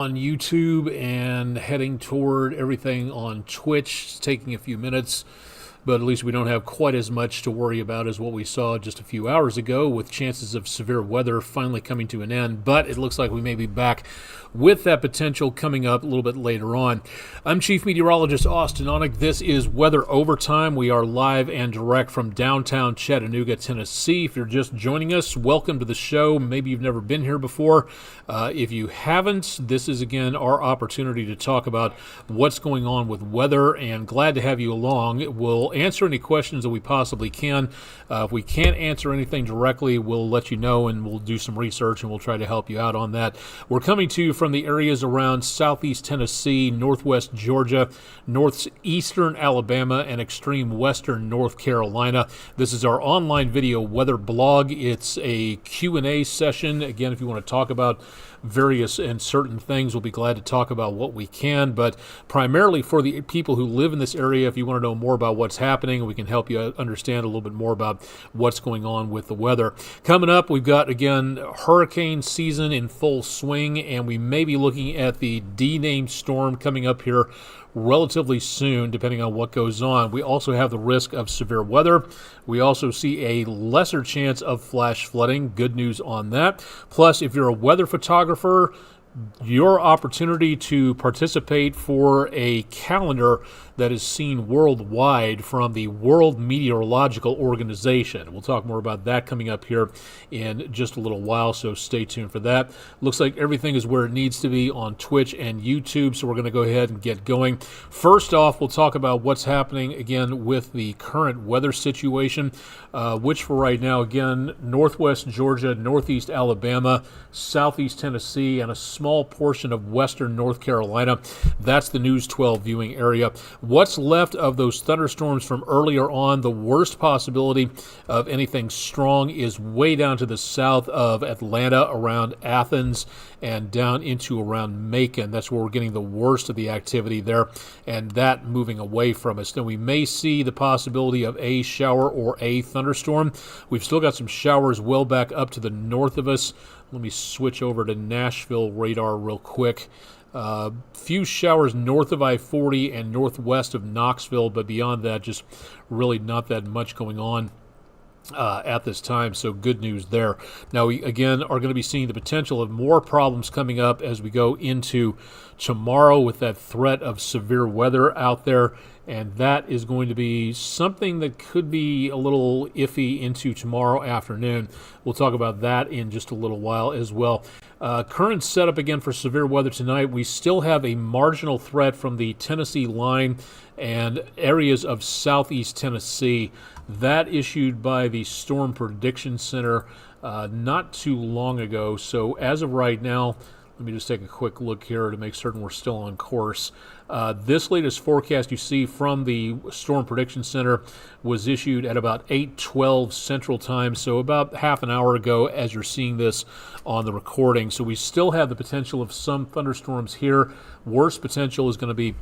on YouTube and heading toward everything on Twitch. It's taking a few minutes, but at least we don't have quite as much to worry about as what we saw just a few hours ago, with chances of severe weather finally coming to an end. But it looks like we may be back with that potential coming up a little bit later on. I'm Chief Meteorologist Austen Onek. This is Weather Overtime. We are live and direct from downtown Chattanooga, Tennessee. If you're just joining us, welcome to the show. Maybe you've never been here before. If you haven't, this is again our opportunity to talk about what's going on with weather, and glad to have you along. We'll answer any questions that we possibly can. If we can't answer anything directly, we'll let you know, and we'll do some research and we'll try to help you out on that. We're coming to you from the areas around southeast Tennessee, northwest Georgia, northeastern Alabama, and extreme western North Carolina. This is our online video weather blog. It's a Q&A session. Again, if you want to talk about various and certain things, we'll be glad to talk about what we can, but primarily for the people who live in this area, if you want to know more about what's happening, we can help you understand a little bit more about what's going on with the weather. Coming up, we've got, again, hurricane season in full swing, and we may be looking at the D-named storm coming up here relatively soon, depending on what goes on. We also have the risk of severe weather. We also see a lesser chance of flash flooding. Good news on that. Plus, if you're a weather photographer, your opportunity to participate for a calendar that is seen worldwide from the World Meteorological Organization. We'll talk more about that coming up here in just a little while, so stay tuned for that. Looks like everything is where it needs to be on Twitch and YouTube, so we're going to go ahead and get going. First off, we'll talk about what's happening again with the current weather situation, which for right now, again, northwest Georgia, northeast Alabama, southeast Tennessee, and a small portion of western North Carolina. That's the News 12 viewing area. What's left of those thunderstorms from earlier on, the worst possibility of anything strong is way down to the south of Atlanta, around Athens, and down into around Macon. That's where we're getting the worst of the activity there, and that moving away from us. Then we may see the possibility of a shower or a thunderstorm. We've still got some showers well back up to the north of us. Let me switch over to Nashville radar real quick. Few showers north of I-40 and northwest of Knoxville, but beyond that, just really not that much going on at this time, so good news there. Now, we again are going to be seeing the potential of more problems coming up as we go into tomorrow with that threat of severe weather out there, and that is going to be something that could be a little iffy into tomorrow afternoon. We'll talk about that in just a little while as well. Current setup again for severe weather tonight, we still have a marginal threat from the Tennessee line and areas of southeast Tennessee. That issued by the Storm Prediction Center not too long ago. So as of right now, let me just take a quick look here to make certain we're still on course. This latest forecast you see from the Storm Prediction Center was issued at about 8:12 Central Time, so about half an hour ago as you're seeing this on the recording. So we still have the potential of some thunderstorms here. Worst potential is going to be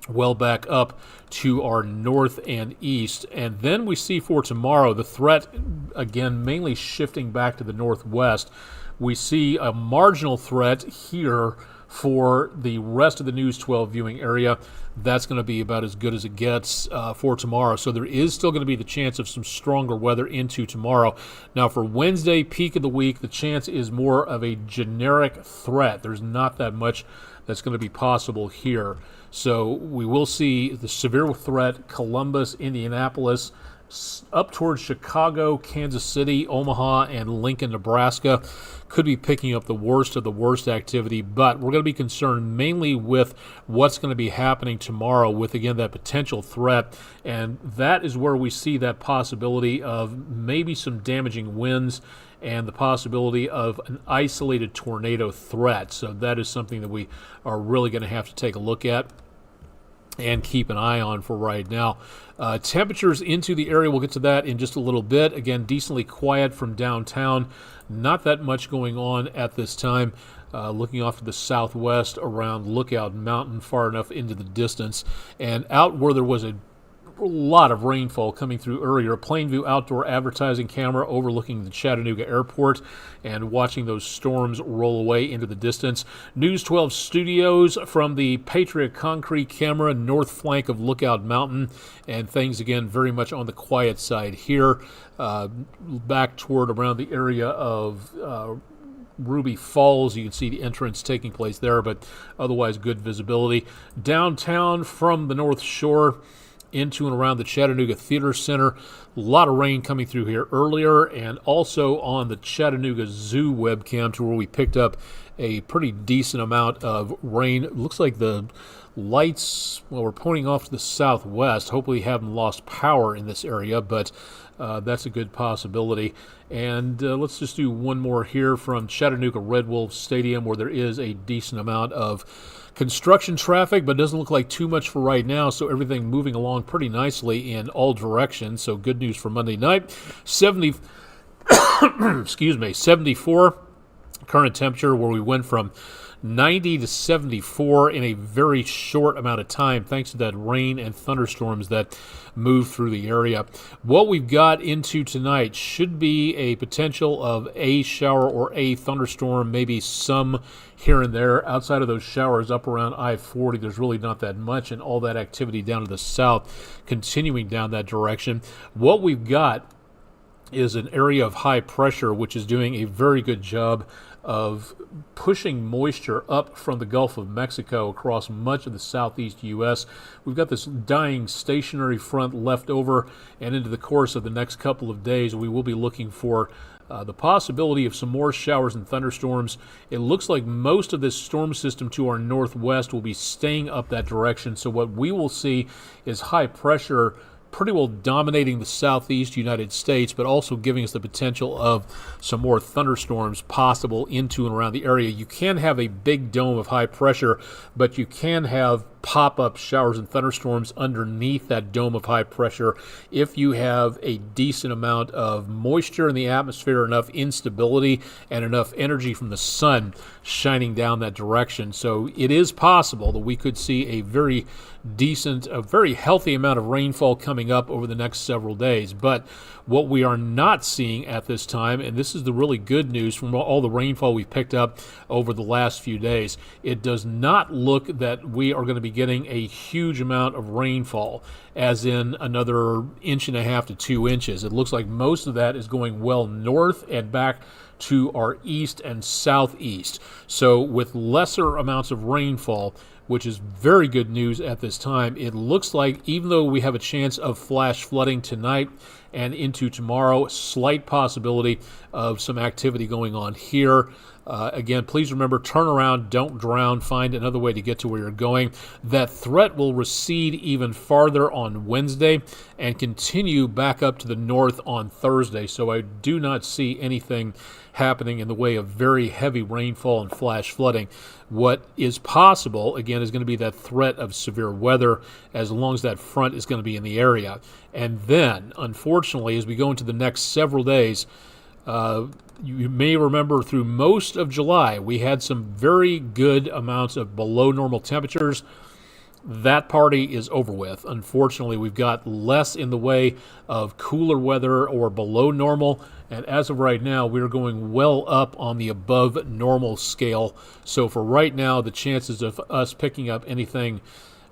well back up to our north and east. And then we see for tomorrow the threat, again, mainly shifting back to the northwest. We see a marginal threat here for the rest of the News 12 viewing area. That's going to be about as good as it gets for tomorrow. So there is still going to be the chance of some stronger weather into tomorrow. Now for Wednesday, peak of the week, the chance is more of a generic threat. There's not that much that's going to be possible here. So we will see the severe threat, Columbus, Indianapolis, up towards Chicago, Kansas City, Omaha, and Lincoln, Nebraska. Could be picking up the worst of the worst activity, but we're going to be concerned mainly with what's going to be happening tomorrow with, again, that potential threat, and that is where we see that possibility of maybe some damaging winds and the possibility of an isolated tornado threat. So that is something that we are really going to have to take a look at and keep an eye on for right now. Temperatures into the area, we'll get to that in just a little bit. Again, decently quiet from downtown. Not that much going on at this time. Looking off to the southwest around Lookout Mountain, far enough into the distance. And out where there was a lot of rainfall coming through earlier. Plainview outdoor advertising camera overlooking the Chattanooga airport and watching those storms roll away into the distance. News 12 studios from the Patriot Concrete camera, north flank of Lookout Mountain, and things again very much on the quiet side here, back toward around the area of Ruby Falls. You can see the entrance taking place there, but otherwise good visibility. Downtown from the North Shore into and around the Chattanooga Theater Center, a lot of rain coming through here earlier, and also on the Chattanooga Zoo webcam to where we picked up a pretty decent amount of rain. It looks like the lights, well, we're pointing off to the southwest. Hopefully haven't lost power in this area, but that's a good possibility. And let's just do one more here from Chattanooga Red Wolf Stadium, where there is a decent amount of construction traffic, but doesn't look like too much for right now, so everything moving along pretty nicely in all directions. So good news for Monday night. 74 current temperature, where we went from 90 to 74 in a very short amount of time, thanks to that rain and thunderstorms that moved through the area. What we've got into tonight should be a potential of a shower or a thunderstorm, maybe some here and there. Outside of those showers up around I-40, there's really not that much, and all that activity down to the south continuing down that direction. What we've got is an area of high pressure, which is doing a very good job of pushing moisture up from the Gulf of Mexico across much of the southeast U.S. We've got this dying stationary front left over, and into the course of the next couple of days, we will be looking for the possibility of some more showers and thunderstorms. It looks like most of this storm system to our northwest will be staying up that direction, so what we will see is high pressure pretty well dominating the southeast United States, but also giving us the potential of some more thunderstorms possible into and around the area. You can have a big dome of high pressure, but you can have pop-up showers and thunderstorms underneath that dome of high pressure if you have a decent amount of moisture in the atmosphere, enough instability, and enough energy from the sun shining down that direction. So it is possible that we could see a very decent, a very healthy amount of rainfall coming up over the next several days. But what we are not seeing at this time, and this is the really good news from all the rainfall we've picked up over the last few days, it does not look that we are going to be getting a huge amount of rainfall, as in another 1.5 to 2 inches. It looks like most of that is going well north and back to our east and southeast. So with lesser amounts of rainfall, which is very good news at this time, it looks like even though we have a chance of flash flooding tonight and into tomorrow, slight possibility of some activity going on here. Again, please remember, turn around, don't drown, find another way to get to where you're going. That threat will recede even farther on Wednesday and continue back up to the north on Thursday. So I do not see anything happening in the way of very heavy rainfall and flash flooding. What is possible, again, is going to be that threat of severe weather as long as that front is going to be in the area. And then, unfortunately, as we go into the next several days, you may remember through most of July, we had some very good amounts of below normal temperatures. That party is over with. Unfortunately, we've got less in the way of cooler weather or below normal, and as of right now, we're going well up on the above normal scale. So for right now, the chances of us picking up anything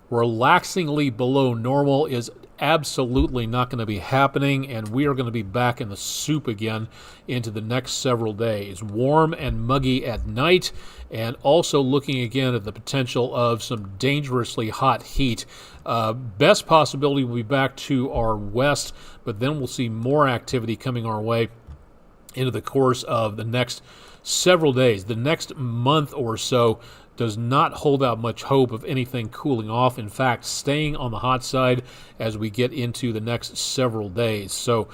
relaxingly below normal is absolutely not going to be happening, and we are going to be back in the soup again into the next several days. Warm and muggy at night, and also looking again at the potential of some dangerously hot heat. Best possibility will be back to our west, but then we'll see more activity coming our way into the course of the next several days. The next month or so does not hold out much hope of anything cooling off. In fact, staying on the hot side as we get into the next several days. So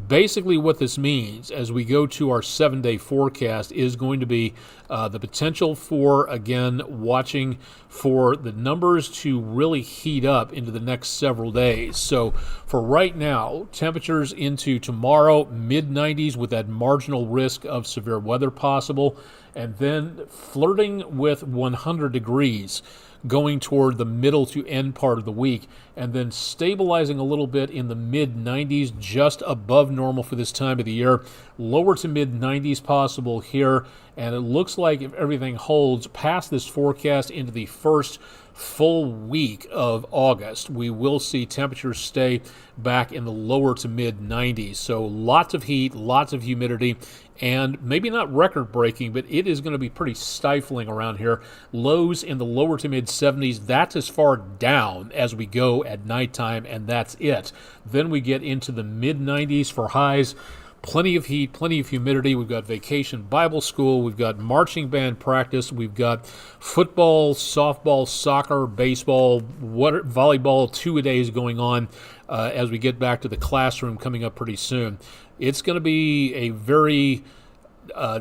basically what this means as we go to our 7-day forecast is going to be the potential for, again, watching for the numbers to really heat up into the next several days. So for right now, temperatures into tomorrow, mid-90s with that marginal risk of severe weather possible. and then flirting with 100 degrees going toward the middle to end part of the week, and then stabilizing a little bit in the mid-90s, just above normal for this time of the year. Lower to mid-90s possible here, and it looks like if everything holds past this forecast into the first full week of August, we will see temperatures stay back in the lower to mid-90s. So lots of heat, lots of humidity, and maybe not record-breaking, but it is going to be pretty stifling around here. Lows in the lower to mid-70s, that's as far down as we go at nighttime, and that's it. Then we get into the mid-90s for highs. Plenty of heat, plenty of humidity. We've got vacation Bible school. We've got marching band practice. We've got football, softball, soccer, baseball, volleyball, 2-a-days going on as we get back to the classroom coming up pretty soon. It's going to be a very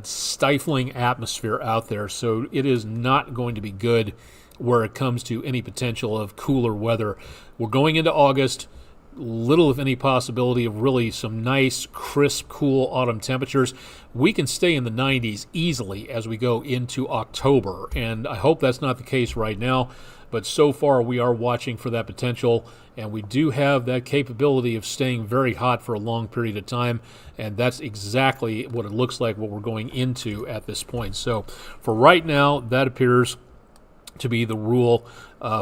stifling atmosphere out there, so it is not going to be good where it comes to any potential of cooler weather. We're going into August. Little, if any, possibility of really some nice, crisp, cool autumn temperatures. We can stay in the 90s easily as we go into October, and I hope that's not the case right now, but so far we are watching for that potential, and we do have that capability of staying very hot for a long period of time, and that's exactly what it looks like what we're going into at this point. So for right now, that appears to be the rule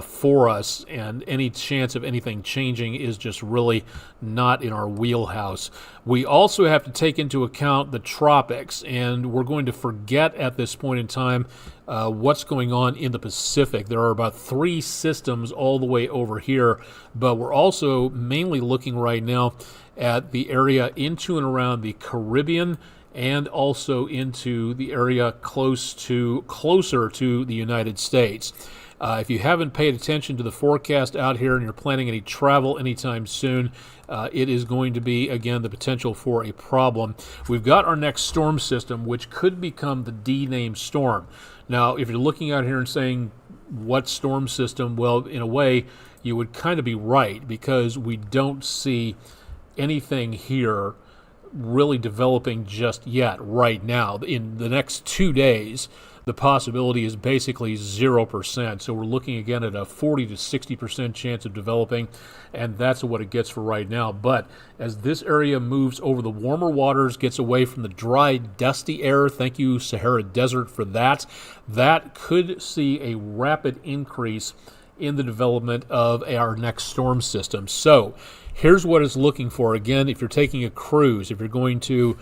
for us, and any chance of anything changing is just really not in our wheelhouse. We also have to take into account the tropics, and we're going to forget at this point in time what's going on in the Pacific. There are about 3 systems all the way over here, but we're also mainly looking right now at the area into and around the Caribbean, and also into the area closer to the United States. If you haven't paid attention to the forecast out here and you're planning any travel anytime soon, it is going to be, again, the potential for a problem. We've got our next storm system, which could become the D-named storm. Now, if you're looking out here and saying, what storm system? Well, in a way, you would kind of be right, because we don't see anything here really developing just yet right now. In the next 2 days, the possibility is basically 0%. So we're looking again at a 40 to 60% chance of developing, and that's what it gets for right now. But as this area moves over the warmer waters, gets away from the dry, dusty air, thank you, Sahara Desert, for that, that could see a rapid increase in the development of our next storm system. So here's what it's looking for. Again, if you're taking a cruise, if you're going to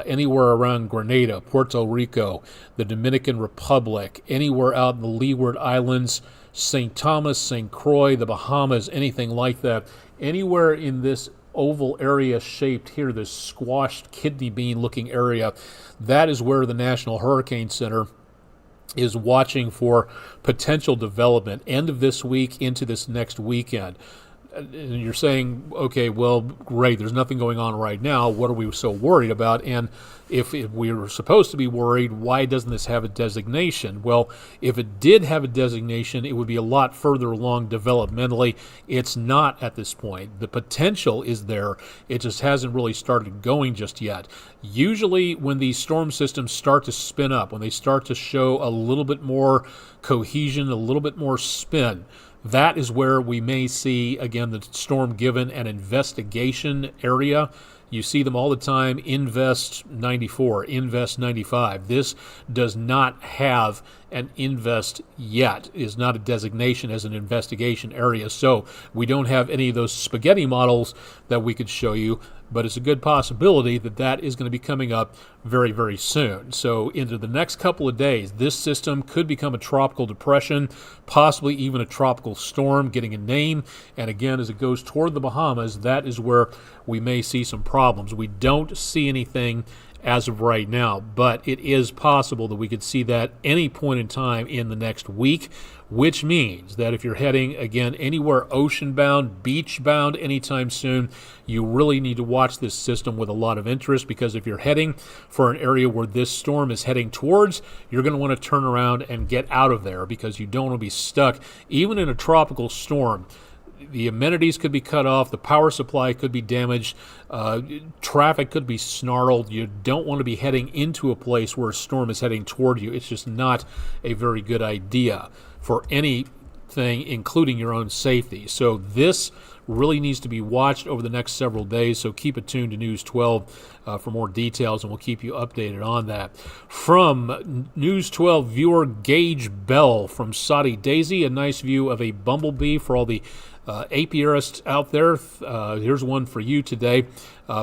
anywhere around Grenada, Puerto Rico, the Dominican Republic, anywhere out in the Leeward Islands, St. Thomas, St. Croix, the Bahamas, anything like that, anywhere in this oval area shaped here, this squashed kidney bean looking area, that is where the National Hurricane Center is watching for potential development end of this week into this next weekend. And you're saying, okay, well, great, there's nothing going on right now. What are we so worried about? And if we were supposed to be worried, why doesn't this have a designation? Well, if it did have a designation, it would be a lot further along developmentally. It's not at this point. The potential is there. It just hasn't really started going just yet. Usually when these storm systems start to spin up, when they start to show a little bit more cohesion, a little bit more spin, that is where we may see, again, the storm given an investigation area. You see them all the time, Invest 94, Invest 95. This does not have an invest yet, is not a designation as an investigation area. So we don't have any of those spaghetti models that we could show you, but it's a good possibility that that is going to be coming up very, very soon. So into the next couple of days, this system could become a tropical depression, possibly even a tropical storm, getting a name. And again, as it goes toward the Bahamas, that is where we may see some problems. We don't see anything as of right now, but it is possible that we could see that any point in time in the next week, which means that if you're heading, again, anywhere ocean-bound, beach-bound anytime soon, you really need to watch this system with a lot of interest, because if you're heading for an area where this storm is heading towards, you're going to want to turn around and get out of there, because you don't want to be stuck, even in a tropical storm. the amenities could be cut off, the power supply could be damaged, traffic could be snarled. You don't want to be heading into a place where a storm is heading toward you. It's just not a very good idea for anything, including your own safety. So this really needs to be watched over the next several days, so keep it tuned to News 12 for more details, and we'll keep you updated on that. From News 12 viewer Gage Bell from Soddy Daisy, a nice view of a bumblebee for all the apiarists out there. Here's one for you today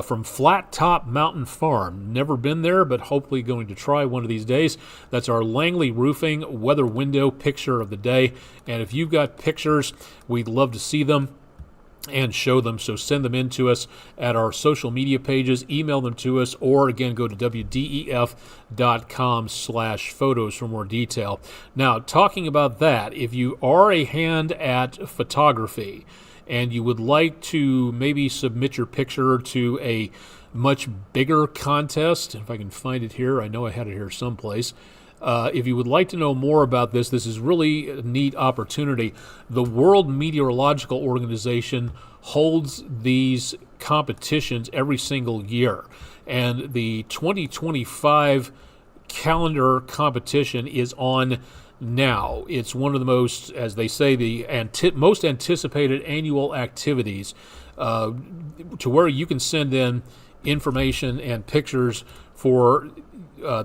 from Flat Top Mountain Farm. Never been there, but hopefully going to try one of these days. That's our Langley Roofing weather window picture of the day, and if you've got pictures, we'd love to see them and show them, so send them in to us at our social media pages, email them to us, or again go to wdef.com/photos for more detail. Now, talking about that, if you are a hand at photography and you would like to maybe submit your picture to a much bigger contest, if I can find it here, I know I had it here someplace. If you would like to know more about this, this is really a neat opportunity. The World Meteorological Organization holds these competitions every single year, and the 2025 calendar competition is on now. It's one of the most, as they say, the most anticipated annual activities, to where you can send in information and pictures for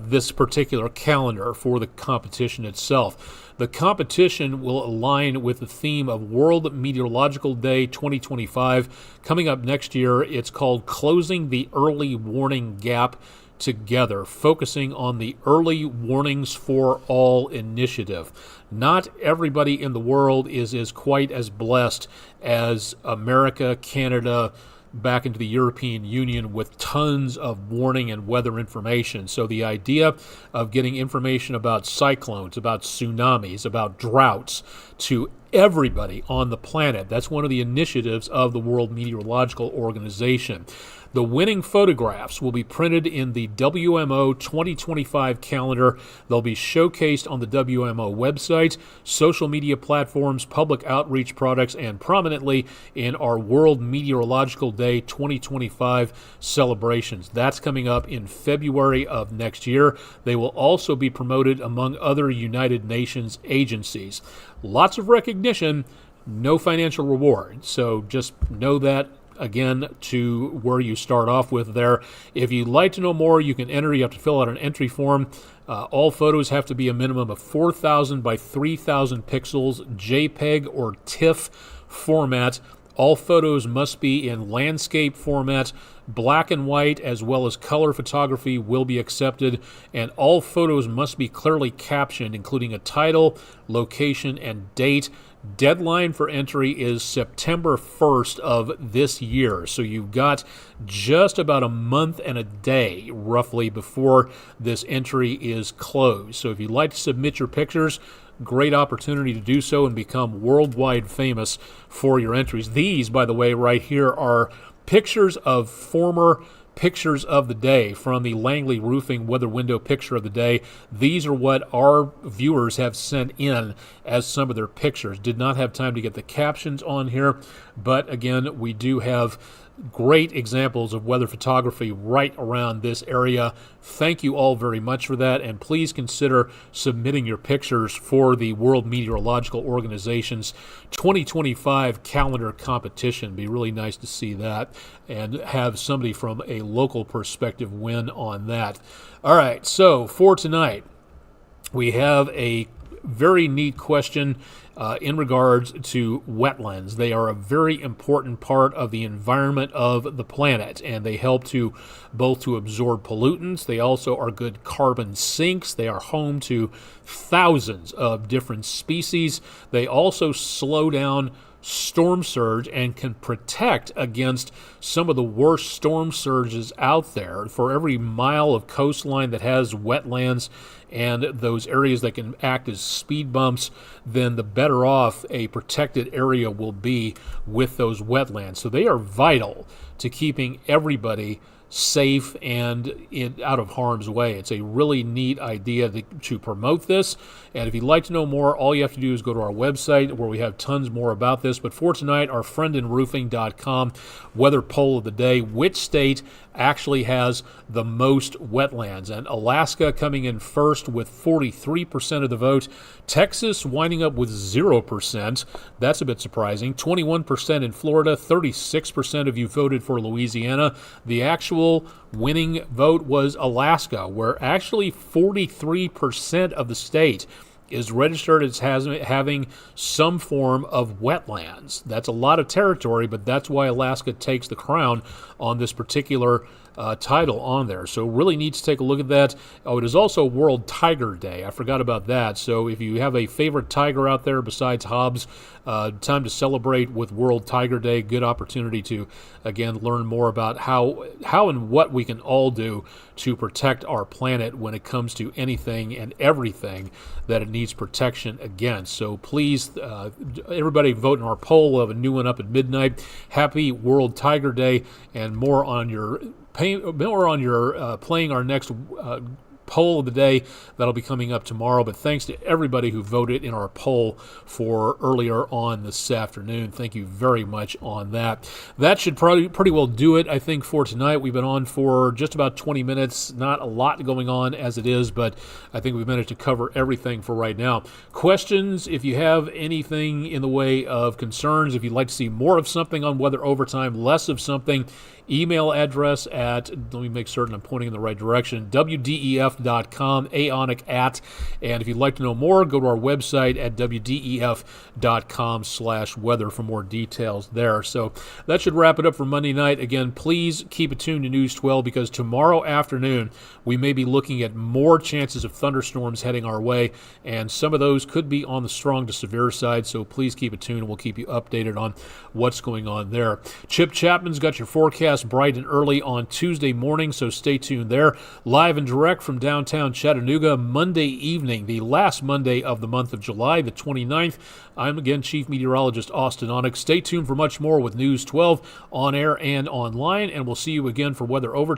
this particular calendar for the competition itself. The competition will align with the theme of World Meteorological Day 2025. Coming up next year, it's called Closing the Early Warning Gap Together, focusing on the Early Warnings for All initiative. Not everybody in the world is quite as blessed as America, Canada, back into the European Union with tons of warning and weather information. So the idea of getting information about cyclones, about tsunamis, about droughts to everybody on the planet, that's one of the initiatives of the World Meteorological Organization. The winning photographs will be printed in the WMO 2025 calendar. They'll be showcased on the WMO website, social media platforms, public outreach products, and prominently in our World Meteorological Day 2025 celebrations. That's coming up in February of next year. They will also be promoted among other United Nations agencies. Lots of recognition, no financial reward. So just know that. Again, to where you start off with there. If you'd like to know more, you can enter. You have to fill out an entry form. All photos have to be a minimum of 4,000 by 3,000 pixels, JPEG or TIFF format. All photos must be in landscape format. Black and white as well as color photography will be accepted, and all photos must be clearly captioned, including a title, location, and date. Deadline for entry is September 1st of this year, so you've got just about a month and a day roughly before this entry is closed. So if you'd like to submit your pictures, great opportunity to do so and become worldwide famous for your entries. These, by the way, right here are pictures of former pictures of the day from the Langley Roofing weather window picture of the day. These are what our viewers have sent in as some of their pictures. Did not have time to get the captions on here, but again, we do have great examples of weather photography right around this area. Thank you all very much for that, and please consider submitting your pictures for the World Meteorological Organization's 2025 calendar competition. It'd be really nice to see that and have somebody from a local perspective win on that. All right, so for tonight, we have a very neat question in regards to wetlands. They are a very important part of the environment of the planet, and they help to both to absorb pollutants. They also are good carbon sinks. They are home to thousands of different species. They also slow down storm surge and can protect against some of the worst storm surges out there. For every mile of coastline that has wetlands and those areas that can act as speed bumps, then the better off a protected area will be with those wetlands. So they are vital to keeping everybody safe and out of harm's way. It's a really neat idea to promote this. And if you'd like to know more, all you have to do is go to our website where we have tons more about this. But for tonight, our friendinroofing.com weather poll of the day: which state actually has the most wetlands? And Alaska coming in first with 43% of the vote. Texas winding up with 0%. That's a bit surprising. 21% in Florida. 36% of you voted for Louisiana. The actual winning vote was Alaska, where actually 43% of the state is registered as having some form of wetlands. That's a lot of territory, but that's why Alaska takes the crown on this particular title on there. So really need to take a look at that. Oh, it is also World Tiger Day. I forgot about that. So if you have a favorite tiger out there besides Hobbs, time to celebrate with World Tiger Day. Good opportunity to, again, learn more about how and what we can all do to protect our planet when it comes to anything and everything that it needs protection against. So please, everybody vote in our poll. We'll have a new one up at midnight. Happy World Tiger Day, and more on your playing our next poll of the day that'll be coming up tomorrow. But thanks to everybody who voted in our poll for earlier on this afternoon. Thank you very much on that. That should probably pretty well do it, I think, for tonight. We've been on for just about 20 minutes. Not a lot going on as it is, but I think we've managed to cover everything for right now. Questions, if you have anything in the way of concerns, if you'd like to see more of something on Weather Overtime, less of something, email address at, let me make certain I'm pointing in the right direction, wdef.com, Onek at, and if you'd like to know more, go to our website at wdef.com/weather for more details there. So that should wrap it up for Monday night. Again, please keep it tuned to News 12, because tomorrow afternoon we may be looking at more chances of thunderstorms heading our way, and some of those could be on the strong to severe side, so please keep it tuned and we'll keep you updated on what's going on there. Chip Chapman's got your forecast bright and early on Tuesday morning, so stay tuned there. Live and direct from downtown Chattanooga, Monday evening, the last Monday of the month of July, the 29th. I'm again Chief Meteorologist Austen Onek. Stay tuned for much more with News 12 on air and online, and we'll see you again for Weather Overtime